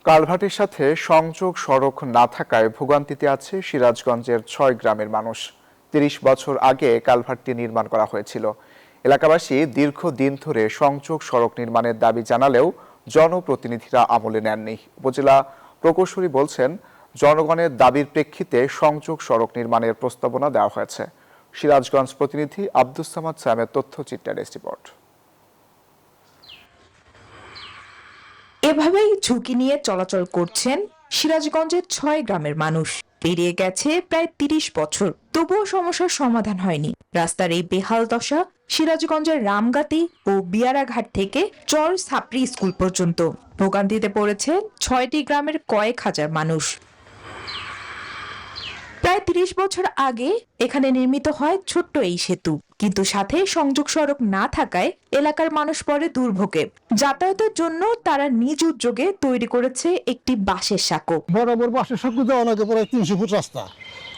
কালভার্টের সাথে সংযোগ সড়ক না থাকায় ভোগান্তিতে আছে সিরাজগঞ্জের ৬ গ্রামের মানুষ। ৩০ বছর আগে কালভার্টটি নির্মাণ করা হয়েছিল। এলাকাবাসী দীর্ঘদিন ধরে সংযোগ সড়ক নির্মাণের দাবি জানালেও জনপ্রতিনিধিরা আমলে নেননি। উপজেলা প্রকৌশলী বলছেন, জনগণের দাবির প্রেক্ষিতে সংযোগ সড়ক নির্মাণের প্রস্তাবনা দেওয়া হয়েছে। সিরাজগঞ্জ প্রতিনিধি আব্দুস সামাদ সামের তথ্যচিত্রের রিপোর্ট। এভাবেই ঝুঁকি নিয়ে চলাচল করছেন সিরাজগঞ্জের ৬ গ্রামের মানুষ। পেরিয়ে গেছে প্রায় ৩০ বছর, তবুও সমস্যার সমাধান হয়নি। রাস্তার এই বেহাল দশা সিরাজগঞ্জের রামগাতি ও বিয়ারাঘাট থেকে চর সাপড়ি স্কুল পর্যন্ত। ভোগান্তিতে পড়েছে ৬টি গ্রামের কয়েক হাজার মানুষ। প্রায় ৩০ বছর আগে এখানে নির্মিত হয় ছোট্ট এই সেতু, কিন্তু সাথে সংযোগ সড়ক না থাকায় এলাকার মানুষ পড়ে দুর্ভোগে। যাতায়াতের জন্য তারা নিজ উদ্যোগে তৈরি করেছে একটি বাঁশের সাঁকো। বরাবর বাঁশের সাঁকো দেওয়া নাকি প্রায় 300 ফুট রাস্তা,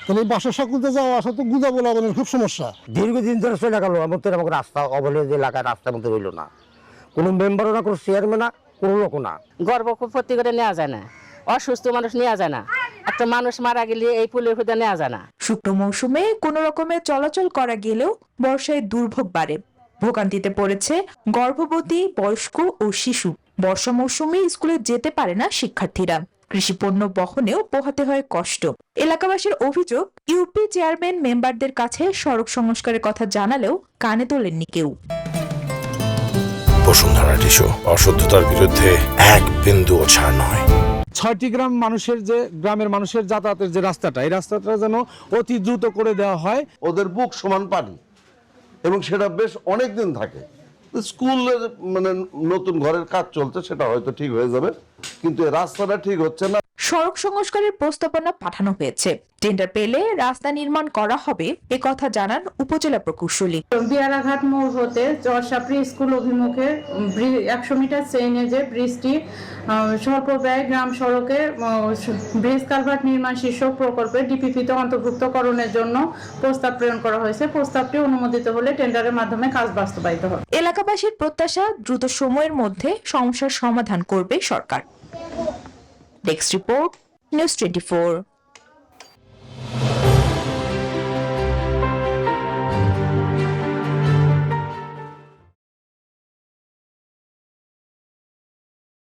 তাহলে এই বাঁশের সাঁকোতে যাওয়া আসা তো গুদা বলাবনের খুব সমস্যা। দীর্ঘদিন ধরে চলে গেল, আমাদের রাস্তা অবহেলিত এলাকায় রাস্তার মধ্যে হইল না, কোনো মেম্বারও না, কোনো চেয়ারম্যান না, কোনো লোক না। গর্ব ভর্তি করে নেওয়া যায় না, অসুস্থ মানুষ নেওয়া যায় না, একটা মানুষ মারা গেলে এই পুলের খুঁজে নেওয়া যায় না। শুকনো মৌসুমে কোনো রকমে চলাচল করা গেলেও বর্ষায় দুর্ভোগ বাড়ে। ভোগান্তিতে পড়েছে গর্ভবতী, বয়স্ক ও শিশু। বর্ষা মৌসুমে স্কুলে যেতে পারে না শিক্ষার্থীরা। কৃষি পণ্য বহনেও পোহাতে হয় কষ্ট। এলাকাবাসীর অভিযোগ, ইউপি চেয়ারম্যান মেম্বারদের কাছে সড়ক সংস্কারের কথা জানালেও কানে তোলেননি কেউ। বসুন্ধরা টিস্যু, অশুদ্ধতার বিরুদ্ধে এক বিন্দুও ছাড় নয়। ৬টি গ্রাম গ্রামের মানুষের যাতায়াতের যে রাস্তাটা, এই রাস্তাটা যেন অতি দ্রুত করে দেওয়া হয়। ওদের বুক সমান পানি এবং সেটা বেশ অনেক দিন থাকে। স্কুলের নতুন ঘরের কাজ চলছে, সেটা হয়তো ঠিক হয়ে যাবে, কিন্তু এই রাস্তাটা ঠিক হচ্ছে না। সড়ক সংস্কারের প্রস্তাবনা পাঠানো হয়েছে। টেন্ডার পেলে রাস্তা নির্মাণ করা হবে, এ কথা জানান উপজেলা প্রকৌশলী। বিয়ারাঘাট মোড় হতে চরসাপড়ি স্কুল অভিমুখে ১০০ মিটার চেইনে যে ব্রিজটি স্বল্প ব্যয় গ্রাম সড়কে ব্রিজ কালভার্ট নির্মাণ শীর্ষক প্রকল্পে ডিপিপিতে অন্তর্ভুক্তকরণের জন্য প্রস্তাব প্রেরণ করা হয়েছে। প্রস্তাবটি অনুমোদিত হলে টেন্ডারের মাধ্যমে কাজ বাস্তবায়িত হবে। এলাকাবাসীর প্রত্যাশা, দ্রুত সময়ের মধ্যে সমস্যার সমাধান করবে সরকার। Desk report, news 24।